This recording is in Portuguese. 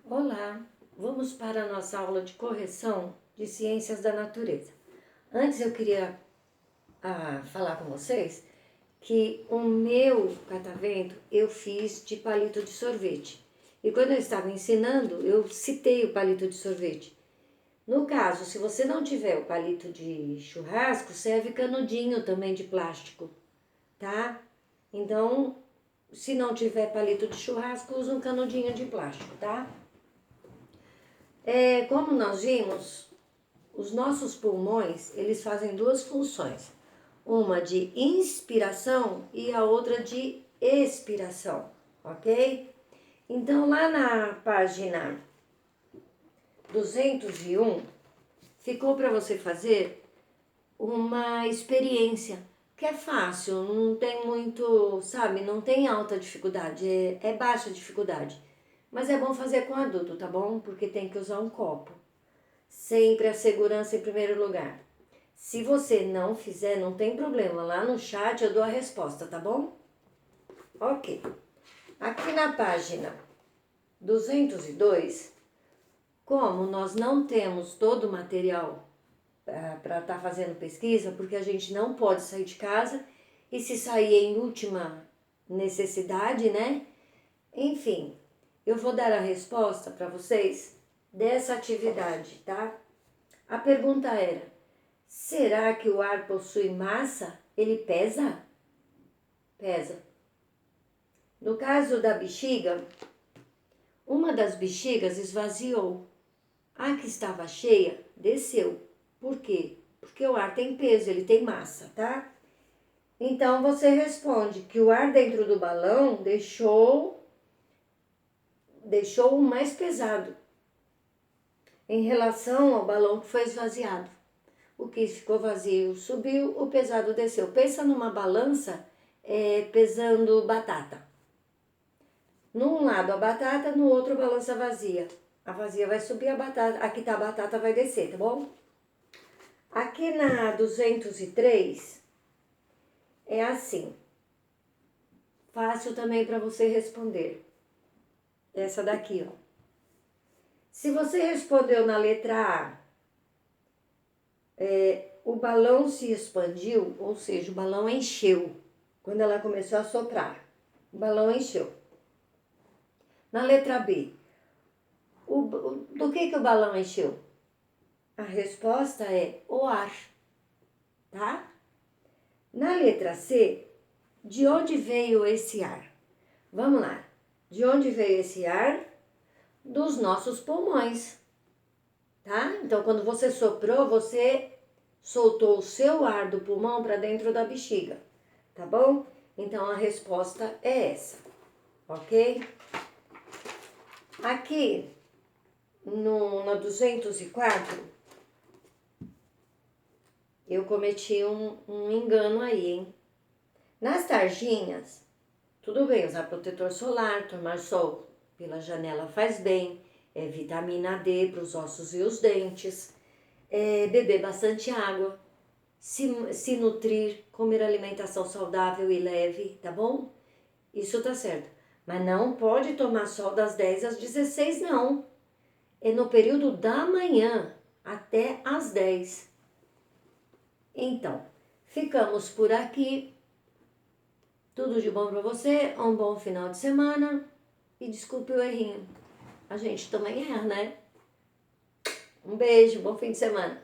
Olá, vamos para a nossa aula de correção de ciências da natureza. Antes eu queria falar com vocês que o meu catavento eu fiz de palito de sorvete. E quando eu estava ensinando, eu citei o palito de sorvete. No caso, se você não tiver o palito de churrasco, serve canudinho também de plástico, tá? Então, se não tiver palito de churrasco, usa um canudinho de plástico, tá? Como nós vimos, os nossos pulmões, eles fazem duas funções. Uma de inspiração e a outra de expiração, ok? Então, lá na página 201, ficou para você fazer uma experiência, que é fácil, não tem muito, sabe, não tem alta dificuldade, é baixa dificuldade. Mas é bom fazer com adulto, tá bom? Porque tem que usar um copo. Sempre a segurança em primeiro lugar. Se você não fizer, não tem problema. Lá no chat eu dou a resposta, tá bom? Ok. Aqui na página 202, como nós não temos todo o material para estar fazendo pesquisa, porque a gente não pode sair de casa, e se sair em última necessidade, né? Enfim, eu vou dar a resposta para vocês dessa atividade, tá? A pergunta era: será que o ar possui massa? Ele pesa? Pesa. No caso da bexiga, uma das bexigas esvaziou. A que estava cheia desceu. Por quê? Porque o ar tem peso, ele tem massa, tá? Então você responde que o ar dentro do balão deixou o mais pesado em relação ao balão que foi esvaziado. O que ficou vazio subiu, o pesado desceu. Pensa numa balança pesando batata. Num lado a batata, no outro a balança vazia. A vazia vai subir, aqui tá a batata vai descer, tá bom? Aqui na 203 é assim. Fácil também para você responder. Essa daqui, ó. Se você respondeu na letra A, o balão se expandiu, ou seja, o balão encheu. Quando ela começou a soprar, o balão encheu. Na letra B, do que o balão encheu? A resposta é o ar, tá? Na letra C, de onde veio esse ar? Vamos lá. De onde veio esse ar? Dos nossos pulmões, tá? Então, quando você soprou, você soltou o seu ar do pulmão para dentro da bexiga, tá bom? Então, a resposta é essa, ok? Aqui, na 204, eu cometi um engano aí, hein? Nas tarjinhas, tudo bem, usar protetor solar, tomar sol pela janela faz bem, vitamina D para os ossos e os dentes, beber bastante água, se nutrir, comer alimentação saudável e leve, tá bom? Isso tá certo. Mas não pode tomar sol das 10 às 16, não. É no período da manhã até às 10. Então, ficamos por aqui. Tudo de bom para você, um bom final de semana e desculpe o errinho. A gente também erra, né? Um beijo, bom fim de semana.